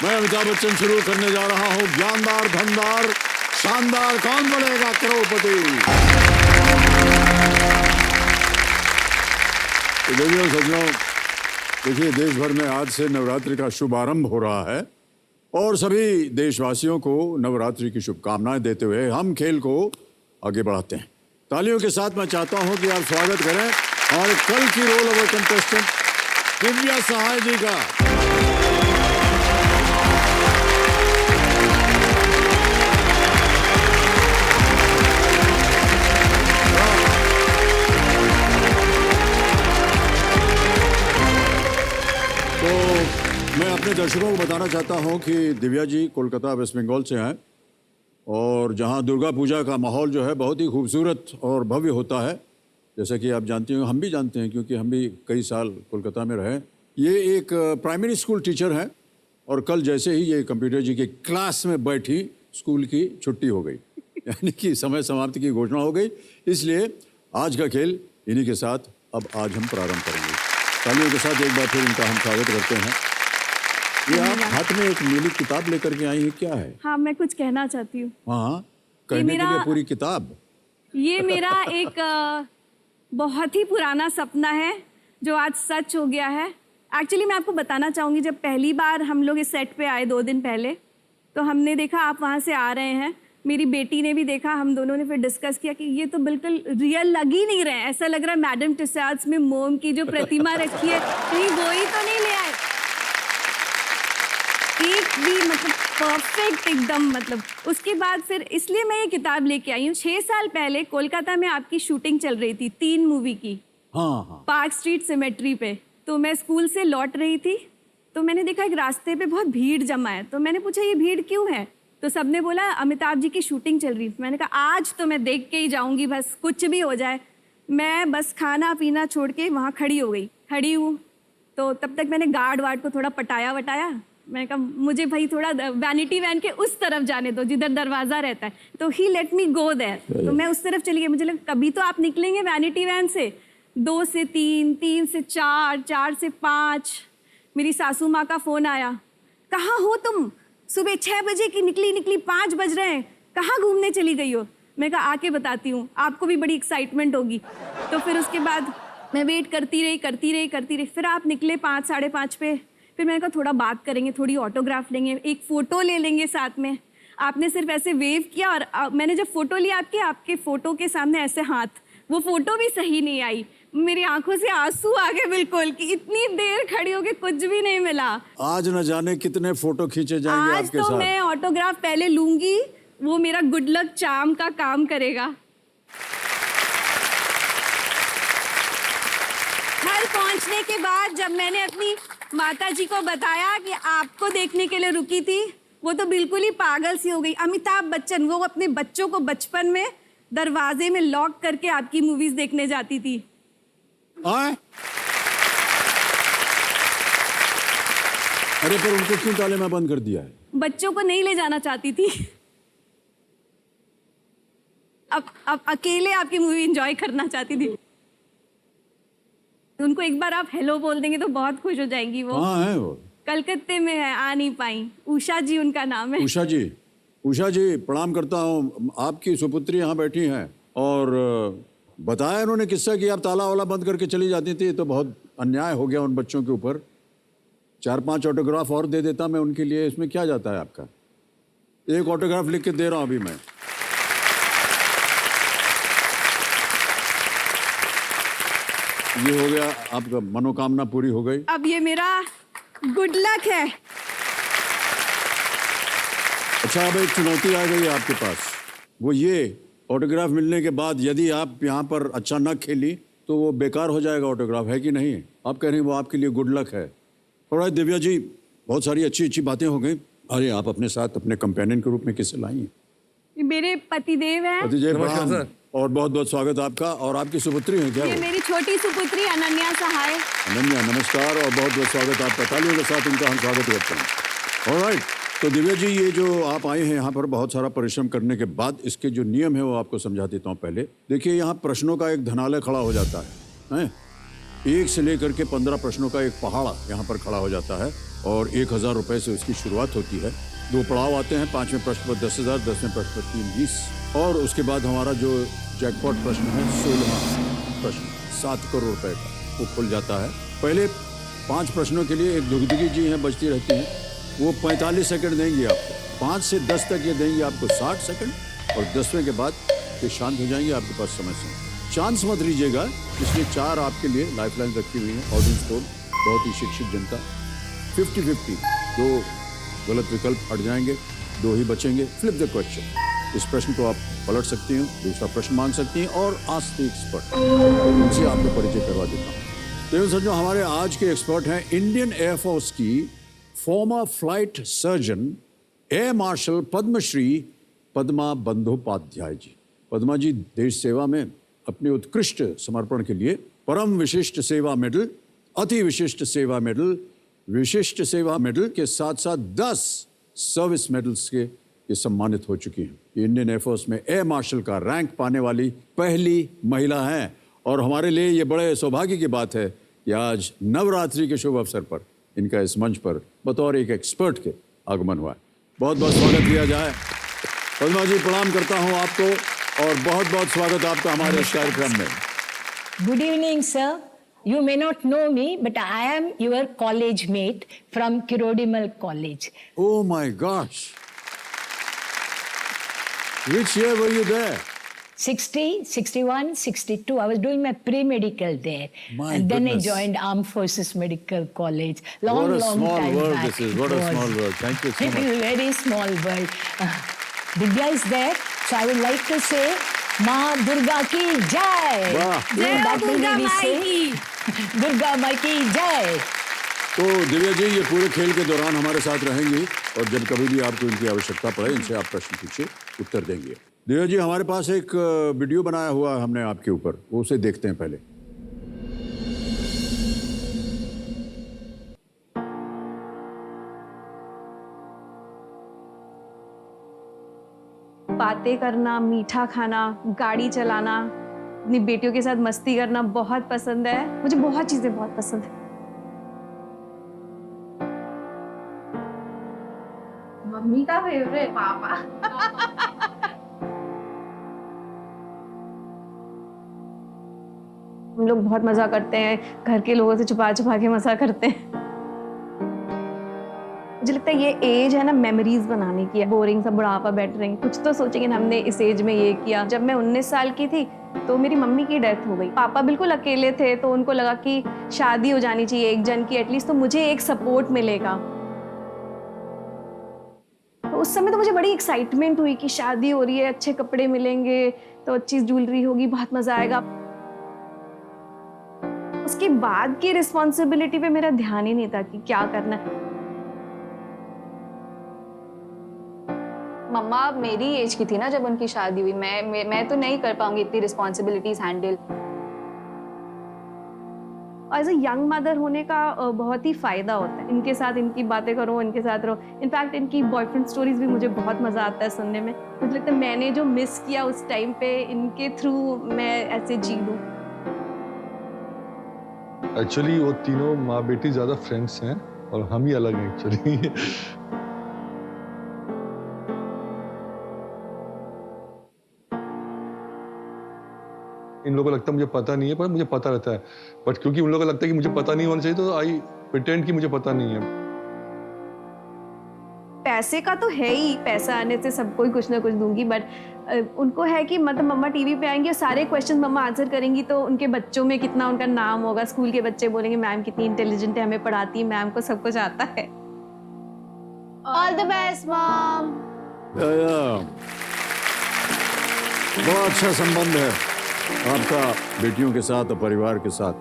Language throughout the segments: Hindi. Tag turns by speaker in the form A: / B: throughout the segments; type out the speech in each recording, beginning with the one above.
A: मैं अमिताभ बच्चन शुरू करने जा रहा हूँ ज्ञानदार धनदार शानदार कौन बनेगा करोड़पति। तो देखिए सज्जनों, देखिए देश भर में आज से नवरात्रि का शुभारंभ हो रहा है और सभी देशवासियों को नवरात्रि की शुभकामनाएं देते हुए हम खेल को आगे बढ़ाते हैं। तालियों के साथ मैं चाहता हूं कि आप स्वागत करें हमारे कल की रोल ओवर कंटेस्टेंट दिव्या सहाय जी का। तो मैं अपने दर्शकों को बताना चाहता हूं कि दिव्या जी कोलकाता वेस्ट बंगाल से हैं और जहां दुर्गा पूजा का माहौल जो है बहुत ही खूबसूरत और भव्य होता है, जैसा कि आप जानती हैं, हम भी जानते हैं क्योंकि हम भी कई साल कोलकाता में रहे। ये एक प्राइमरी स्कूल टीचर हैं और कल जैसे ही ये कंप्यूटर जी के क्लास में बैठी स्कूल की छुट्टी हो गई यानी कि समय समाप्ति की घोषणा हो गई। इसलिए आज का खेल इन्हीं के साथ अब आज हम प्रारंभ करेंगे। तालियों के साथ एक बार फिर इनका हम स्वागत करते हैं। ये आप हाथ में एक नीली किताब लेकर के आई हैं, क्या है?
B: हाँ, मैं कुछ कहना चाहती हूँ।
A: हाँ, कहने के लिए पूरी किताब।
B: ये मेरा एक बहुत ही पुराना सपना है जो आज सच हो गया है। एक्चुअली मैं आपको बताना चाहूँगी, जब पहली बार हम लोग इस सेट पे आए 2 दिन पहले, तो हमने देखा आप वहाँ से आ रहे हैं, मेरी बेटी ने भी देखा, हम दोनों ने फिर डिस्कस किया कि ये तो बिल्कुल रियल लग ही नहीं रहे हैं। ऐसा लग रहा है मैडम टिसाड्स में मोम की जो प्रतिमा रखी है कहीं वो ही तो नहीं ले आए। एक भी मतलब परफेक्ट एकदम, मतलब उसके बाद फिर इसलिए मैं ये किताब लेके आई हूँ। 6 साल पहले कोलकाता में आपकी शूटिंग चल रही थी 3 मूवी की।
A: हाँ।
B: पार्क स्ट्रीट सिमेट्री पे। तो मैं स्कूल से लौट रही थी तो मैंने देखा एक रास्ते पे बहुत भीड़ जमा है। तो मैंने पूछा ये भीड़ क्यों है? तो सबने बोला अमिताभ जी की शूटिंग चल रही। मैंने कहा आज तो मैं देख के ही जाऊंगी, बस कुछ भी हो जाए। मैं बस खाना पीना छोड़ के वहाँ खड़ी हो गई। खड़ी हूँ तो तब तक मैंने गार्ड वार्ड को थोड़ा पटाया वटाया। मैंने कहा मुझे भाई थोड़ा वैनिटी वैन के उस तरफ जाने दो जिधर दरवाज़ा रहता है। तो ही लेट मी गो देयर। तो मैं उस तरफ चली गई। मुझे लगा कभी तो आप निकलेंगे वैनिटी वैन से। 2 से 3, 3 से 4, 4 से 5 मेरी सासू माँ का फ़ोन आया। कहाँ हो तुम? सुबह 6 बजे की निकली 5 बज रहे हैं, कहाँ घूमने चली गई हो? मैं कहा आके बताती हूँ, आपको भी बड़ी एक्साइटमेंट होगी। तो फिर उसके बाद मैं वेट करती रही। फिर आप निकले 5, साढ़े 5 पे। फिर मैंने कहा थोड़ा बात करेंगे, थोड़ी ऑटोग्राफ लेंगे, एक फ़ोटो ले लेंगे साथ में। आपने सिर्फ ऐसे वेव किया और मैंने जब फ़ोटो लिया आपके फ़ोटो के सामने ऐसे हाथ, वो फ़ोटो भी सही नहीं आई। मेरी आंखों से आंसू आ गए बिल्कुल कि इतनी देर खड़ी होके कुछ भी नहीं मिला।
A: आज न जाने कितने फोटो खींचे जाएंगे आपके साथ।
B: आज तो मैं ऑटोग्राफ पहले लूंगी, वो मेरा गुड लक चार्म का काम करेगा। घर पहुंचने के बाद जब मैंने अपनी माता जी को बताया कि आपको देखने के लिए रुकी थी, वो तो बिल्कुल ही पागल सी हो गई। अमिताभ बच्चन, वो अपने बच्चों को बचपन में दरवाजे में लॉक करके आपकी मूवीज देखने जाती थी।
A: अरे पर उनको क्यों ताले में बंद कर दिया है?
B: बच्चों को नहीं ले जाना चाहती थी। अब अकेले आपकी मूवी एंजॉय करना चाहती थी। उनको एक बार आप हेलो बोल देंगे तो बहुत खुश हो जाएंगी। वो
A: कहाँ है वो?
B: कलकत्ते में है, आ नहीं पाई। उषा जी उनका नाम है।
A: उषा जी प्रणाम करता हूँ। आपकी सुपुत्री यहाँ बैठी हैं और बताया उन्होंने किस्सा कि आप ताला वाला बंद करके चली जाती थी। तो बहुत अन्याय हो गया उन बच्चों के ऊपर। 4-5 ऑटोग्राफ और दे देता मैं उनके लिए। इसमें क्या जाता है आपका? एक ऑटोग्राफ लिख के दे रहा हूँ अभी मैं। ये हो गया, आपका मनोकामना पूरी हो गई।
B: अब ये मेरा गुड लक है।
A: अच्छा, अब एक चुनौती आ गई है आपके पास। वो ये ऑटोग्राफ मिलने के बाद यदि आप यहाँ पर अच्छा न खेली तो वो बेकार हो जाएगा ऑटोग्राफ, है कि नहीं? आप कह रही हैं वो आपके लिए गुड लक है। और दिव्या जी, बहुत सारी अच्छी बातें हो गई। अरे आप अपने साथ अपने कंपेनियन के रूप में किसे लाई हैं?
B: मेरे पतिदेव हैं।
A: पतिदेव, और बहुत बहुत स्वागत आपका। और आपकी सुपुत्री है क्या?
B: ये मेरी छोटी सुपुत्री अनन्या सहाय।
A: अनन्या, नमस्कार और बहुत बहुत स्वागत आपका। तालियों के साथ इनका हम स्वागत करते हैं। ऑलराइट, तो दिव्या जी, ये जो आप आए हैं यहाँ पर बहुत सारा परिश्रम करने के बाद, इसके जो नियम है वो आपको समझा देता हूँ। पहले देखिए, यहाँ प्रश्नों का एक धनालय खड़ा हो जाता है। 1 से लेकर के 15 प्रश्नों का एक पहाड़ यहाँ पर खड़ा हो जाता है और 1000 रुपए से उसकी शुरुआत होती है। 2 पड़ाव आते हैं, 5वें प्रश्न पर 10,000, 10वें प्रश्न पर 320 और उसके बाद हमारा जो जैकपॉट प्रश्न है 16वां प्रश्न 7 करोड़ रुपए का, वो खुल जाता है। पहले 5 प्रश्नों के लिए एक दुगदुगी जी हैं बचती रहती हैं, वो 45 सेकंड देंगी आपको। 5 से 10 तक ये देंगी आपको 60 सेकंड और 10वें के बाद ये शांत हो जाएंगे, आपके पास समय से। चांस मत लीजिएगा, इसलिए 4 आपके लिए लाइफलाइन रखी हुई है। ऑडियंस पोल, बहुत ही शिक्षित जनता। 50-50, 2 गलत विकल्प हट जाएंगे, 2 ही बचेंगे। फ्लिप द क्वेश्चन, इस प्रश्न को आप पलट सकती हैं, दूसरा प्रश्न मांग सकती हैं और आस्क द एक्सपर्ट, उनसे आपको परिचय करवा देता हूँ। तो सर, जो हमारे आज के एक्सपर्ट हैं, इंडियन एयरफोर्स की former flight surgeon air marshal Padmashri Padma Bandopadhyay ji. Padma ji देश सेवा में अपने उत्कृष्ट समर्पण के लिए परम विशिष्ट सेवा मेडल, अति विशिष्ट सेवा मेडल, विशिष्ट सेवा मेडल के साथ साथ 10 सर्विस मेडल्स के ये सम्मानित हो चुकी हैं। इंडियन एयरफोर्स में एयर मार्शल का रैंक पाने वाली पहली महिला हैं और हमारे लिए ये बड़े सौभाग्य की बात है कि आज नवरात्रि के शुभ अवसर पर इनका इस मंच पर बतौर एक एक्सपर्ट के आगमन हुआ है। बहुत बहुत स्वागत किया जाए। पद्मा जी, प्रणाम करता हूँ आपको और बहुत बहुत स्वागत आपका हमारे इस कार्यक्रम में।
C: Good evening, sir. You may not know me, but I am your college mate from Kirodimal College.
A: Oh my gosh! Which year were you there?
C: 60, 61, 62. I was doing my pre-medical there.
A: My
C: and then
A: goodness.
C: I joined Armed Forces Medical College. Long,
A: What a
C: long
A: small
C: time
A: world
C: back
A: this is.
C: it
A: What a
C: was.
A: small world. Thank you so much.
C: Very small world. Divya is there. So I would like to say, Maa Durga ki Jai.
A: वाह।
C: You know,
B: जय
C: that will
B: Durga
C: be we
B: my
C: say,
B: की।
C: Durga Mai ki Jai.
A: तो दिव्या जी, ये पूरे खेल के दौरान हमारे साथ रहेंगी और जब कभी भी आपको इनकी आवश्यकता पड़े, इनसे आप प्रश्न पूछिए, उत्तर देंगे। दिव्या जी, हमारे पास एक वीडियो बनाया हुआ है हमने आपके ऊपर, वो उसे देखते हैं पहले।
B: बातें करना, मीठा खाना, गाड़ी चलाना, अपनी बेटियों के साथ मस्ती करना बहुत पसंद है। मुझे बहुत चीजें बहुत पसंद है।
D: मम्मी का फेवरेट पापा।
B: हम लोग बहुत मजा करते हैं, घर के लोगों से छुपा छुपा के मजा करते हैं। मुझे लगता है ये एज है ना मेमोरीज बनाने की है। बोरिंग सा बुढ़ापा बैठ रहे हैं, कुछ तो सोचेंगे हमने इस एज में ये किया। जब मैं 19 साल की थी तो मेरी मम्मी की डेथ हो गई। पापा बिल्कुल अकेले थे, तो उनको लगा कि शादी हो जानी चाहिए एक जन की एटलीस्ट, तो मुझे एक सपोर्ट मिलेगा। तो उस समय तो मुझे बड़ी एक्साइटमेंट हुई कि शादी हो रही है, अच्छे कपड़े मिलेंगे, तो अच्छी ज्वेलरी होगी, बहुत मजा आएगा। उसके बाद की रिस्पॉन्सिबिलिटी पे मेरा ध्यान ही नहीं था कि क्या करना है।
D: मम्मा मेरी एज की थी ना जब उनकी शादी हुई। मैं तो नहीं कर पाऊंगी इतनी responsibilities handle.
B: As a young mother होने का बहुत ही फायदा होता है। इनके साथ इनकी बातें करो, इनके साथ रहो। इनफैक्ट इनकी बॉयफ्रेंड स्टोरीज भी मुझे बहुत मजा आता है सुनने में। मुझे लगता है मैंने जो मिस किया उस टाइम पे, इनके थ्रू मैं ऐसे जी लूं।
E: एक्चुअली वो तीनों माँ बेटी ज्यादा फ्रेंड्स हैं और हम ही अलग हैं एक्चुअली। इन लोगों को लगता है मुझे पता नहीं है, पर मुझे पता रहता है। बट क्योंकि उन लोगों को लगता है कि मुझे पता नहीं होना चाहिए, तो आई प्रिटेंड कि मुझे पता नहीं है।
B: पैसे का तो है ही, पैसा आने से सबको ही कुछ ना कुछ दूंगी, बट उनको है कि मतलब मम्मा टीवी पे आएंगी और सारे क्वेश्चन मम्मा आंसर करेंगी, तो उनके बच्चों में कितना उनका नाम होगा। स्कूल के बच्चे बोलेंगे मैम कितनी इंटेलिजेंट है, हमें पढ़ाती है, मैम को सब कुछ आता है।
D: All the best mom.
A: बड़ा अच्छा संबंध है आपका बेटियों के साथ और परिवार के साथ।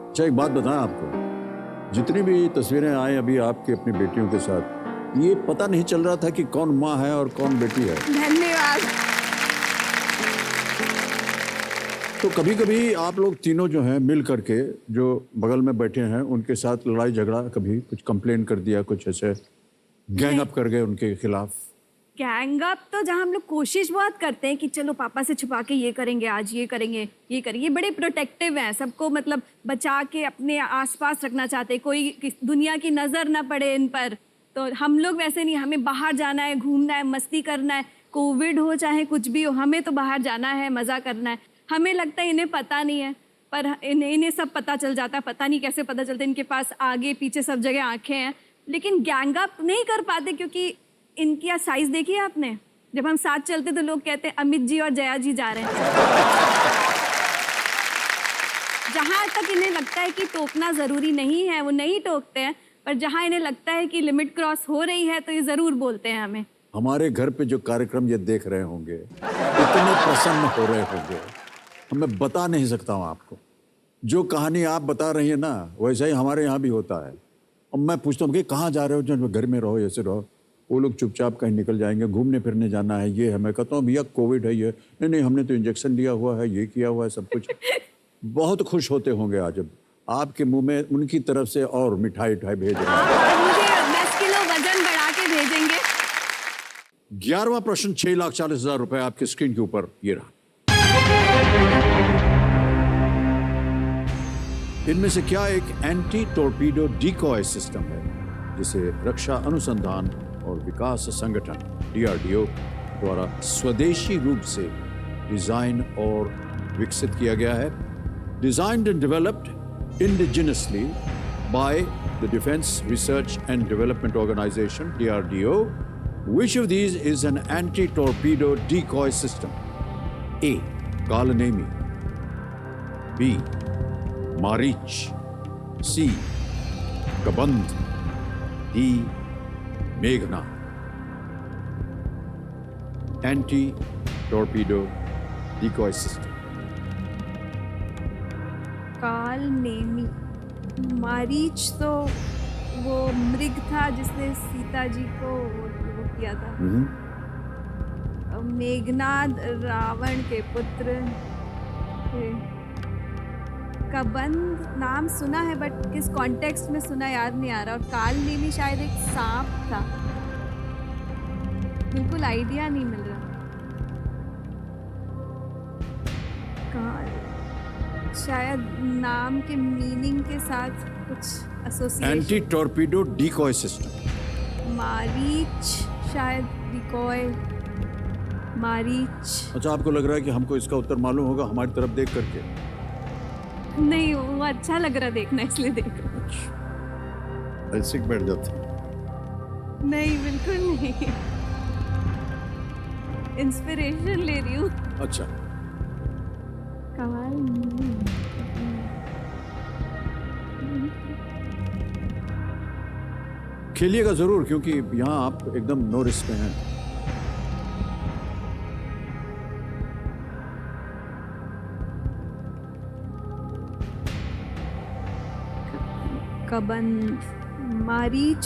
A: अच्छा, एक बात बताएं आपको, जितनी भी तस्वीरें आई अभी आपकी अपनी बेटियों के साथ, ये पता नहीं चल रहा था कि कौन माँ है और कौन बेटी है।
B: धन्यवाद।
A: तो कभी कभी आप लोग तीनों जो हैं मिल करके, जो बगल में बैठे हैं, उनके साथ लड़ाई झगड़ा, कभी कुछ कंप्लेन कर दिया, कुछ ऐसे गैंग अप कर गए उनके खिलाफ,
B: गैंग अप तो जहाँ हम लोग कोशिश बहुत करते हैं कि चलो पापा से छुपा के ये करेंगे, आज ये करेंगे, ये करेंगे, बड़े प्रोटेक्टिव हैं, सबको मतलब बचा के अपने आसपास रखना चाहते हैं, कोई दुनिया की नज़र ना पड़े इन पर। तो हम लोग वैसे नहीं, हमें बाहर जाना है, घूमना है, मस्ती करना है, कोविड हो चाहे कुछ भी हो, हमें तो बाहर जाना है, मज़ा करना है। हमें लगता है इन्हें पता नहीं है, पर इन्हें सब पता चल जाता है, पता नहीं कैसे पता चलता है, इनके पास आगे पीछे सब जगह आंखें हैं, लेकिन गैंग अप नहीं कर पाते क्योंकि इनकी साइज देखी है आपने? जब हम साथ चलते तो लोग कहते हैं अमित जी और जया जी जा रहे हैं। जहाँ तक इन्हें लगता है कि टोकना ज़रूरी नहीं है वो नहीं टोकते हैं, पर जहाँ इन्हें लगता है कि लिमिट क्रॉस हो रही है तो ये ज़रूर बोलते हैं हमें।
A: हमारे घर पे जो कार्यक्रम ये देख रहे होंगे, इतने प्रसन्न हो रहे होंगे, मैं बता नहीं सकता हूँ आपको। जो कहानी आप बता रही है ना, वैसा ही हमारे यहाँ भी होता है। अब मैं पूछता हूँ कि कहाँ जा रहे हो? जो घर में रहो, ऐसे रहो। वो लोग चुपचाप कहीं निकल जाएंगे, घूमने फिरने जाना है, ये है। मैं कहता हूँ भैया कोविड है, ये नहीं नहीं हमने तो इंजेक्शन लिया हुआ है, ये किया हुआ है, सब कुछ। बहुत खुश होते होंगे आज जब आपके मुंह में उनकी तरफ से और मिठाई भेज रहे हैं।
B: मुझे 10 किलो वजन बढ़ा के भेजेंगे।
A: 11वां प्रश्न, 6,40,000 रुपए आपके स्क्रीन के ऊपर ये रहा। इनमें से क्या एक एंटी टॉर्पीडो डिकॉय सिस्टम है जिसे रक्षा अनुसंधान और विकास संगठन DRDO द्वारा स्वदेशी रूप से डिजाइन और विकसित किया गया है? Designed and developed indigenously by the Defence Research and Development Organisation DRDO, which of these is an anti-torpedo decoy system? A. Kalanemi, B. Marich, C. Kaband, D. Meghna. Anti-torpedo decoy system.
B: काल नेमी। मारीच तो वो मृग था जिसने सीता जी को वो किया था। मेघनाद रावण के पुत्र थे। कबंध नाम सुना है बट किस कॉन्टेक्स्ट में सुना याद नहीं आ रहा। और काल नेमी शायद एक सांप था, बिल्कुल आइडिया नहीं मिल रहा। काल शायद नाम के मीनिंग के साथ कुछ association.
A: Anti torpedo decoy system.
B: Mareech शायद डिकॉय। मारीच।
A: अच्छा, आपको लग रहा है कि हमको इसका उत्तर मालूम होगा हमारी तरफ देख करके?
B: नहीं, वो अच्छा लग रहा देखना इसलिए देख रहा।
A: ऐसे बैठ जाते।
B: नहीं, बिल्कुल नहीं, इंस्पिरेशन ले रही हूँ।
A: अच्छा,
B: कमाल नहीं।
A: खेलिएगा जरूर क्योंकि यहाँ आप एकदम नो रिस्क में हैं।
B: कबंध। मारीच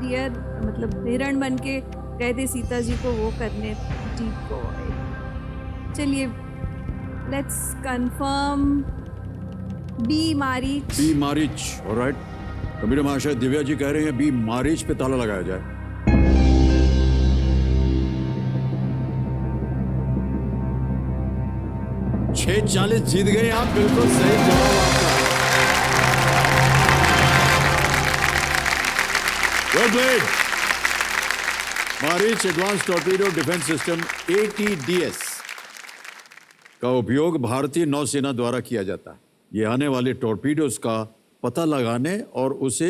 B: डियर मतलब हिरण बन के गए थे सीता जी को वो करने। डिकॉय। चलिए let's confirm B Mareech.
A: B Mareech, alright. तो मेरे महाशय दिव्या जी कह रहे हैं बी मारीच पे ताला लगाया जाए। $640 जीत गए आप, बिल्कुल सही जवाब आपका। Well played. Mareech advance torpedo defence system ATDS का उपयोग भारतीय नौसेना द्वारा किया जाता है। ये आने वाले टॉर्पीडोज का पता लगाने और उसे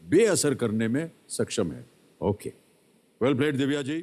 A: बेअसर करने में सक्षम है। Okay, well played Divya ji.